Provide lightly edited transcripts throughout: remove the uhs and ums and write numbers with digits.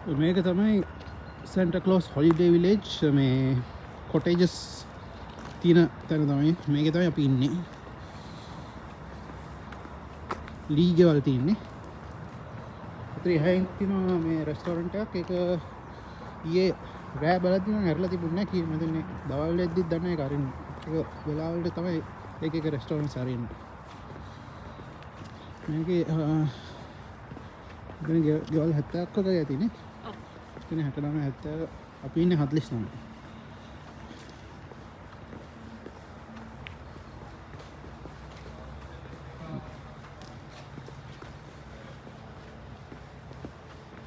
මේක තමයි Santa close holiday village මේ කොටේජස් තියෙන තැන තමයි මේක තමයි අපි ඉන්නේ. ලී ගෙවල් තියෙන්නේ. අතේ හැයින් තියෙනවා මේ රෙස්ටෝරන්ට් එකක්. ඒක ඊයේ රෑ බලද්දි මම ඇරලා තිබුණේ නැහැ කී මම දන්නේ දවල් වෙද්දිත් දන්නේ ඒක අරින්න. ඒක වෙලාවලට තමයි එක රෙස්ටෝරන්ට්ස් අරින්නේ. මේකේ දැන් ගෙවල් 70ක් වගේ තියෙන්නේ. ඔව්. එතන 69 70 අපි ඉන්නේ 49.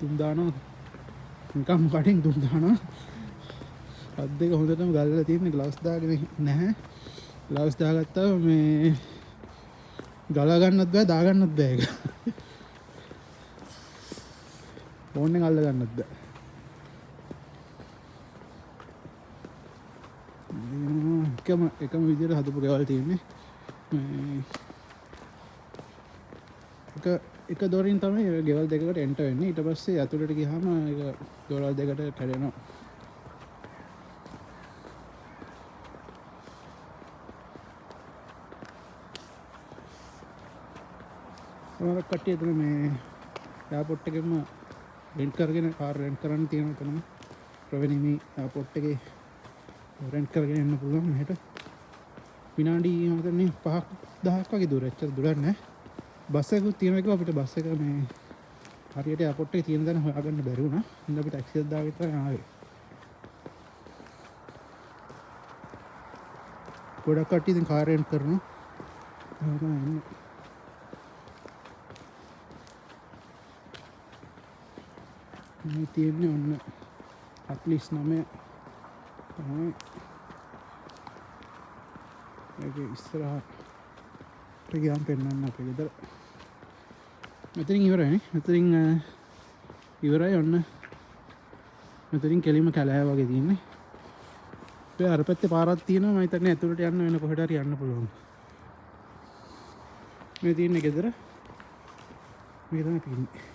තුම් දානවා නිකම් කටින් තුම් දානවා. අත් දෙක හොඳටම ගල්ලා තියෙන ග්ලව්ස් දාගෙන නැහැ. ග්ලව්ස් දාගත්තාම මේ ගලා ගන්නත් බෑ දා ගන්නත් බෑ ඒක. ෆෝන් එක අල්ල ගන්නත් බෑ. එකම විදිහට හදපු ගෙවල් තියෙන්නේ. එක දොරින් තමයි ගෙවල් දෙකකට එන්ටර් වෙන්නේ. ඊට පස්සේ ඇතුළට ගියාම ඒක දොරවල් දෙකට කැඩෙනවා. සමහර කට්ටිය එතන මේ එයාපෝට් එකෙම රෙන්ට් කරගෙන කාර් රෙන්ට් කරන්න තියෙනවා එතනම. ප්‍රවෙනිමි එයාපෝට් එකේ රෙන්ට් කරගෙන යන්න පුළුවන් මෙහෙට. විනාඩි මම හිතන්නේ 5ක් 10ක් වගේ දුර. එච්චර දුරක් නැහැ. බස් එකකුත් තියෙනවා කිව්වා අපිට බස් එක මේ හරියට එයාපෝට් එකේ තියෙන තැන හොයාගන්න බැරි වුණා. ඉතින් අපි ටැක්සි එකක් දාගෙන තමයි ආවේ. ගොඩක් කට්ටිය ඉතින් කාර් රෙන්ට් කරනවා. මේ තියෙන්නේ ඔන්න 49 තමයි. ඒකේ ඉස්සරහට ගියාම පෙන්නන්න අපේ ගෙදර. මෙතනින් ඉවරයි නේ. මෙතනින් ඉවරයි ඔන්න. මෙතනින් කෙලිම කැලෑ වගේ තියෙන්නේ. ඒ අර පැත්තේ පාරක් තියෙනවා. මම හිතන්නේ ඇතුළට යන්න වෙන කොහෙට හරි යන්න පුළුවන්. මේ තියෙන්නේ ගෙදර. මේක තමයි තියෙන්නේ.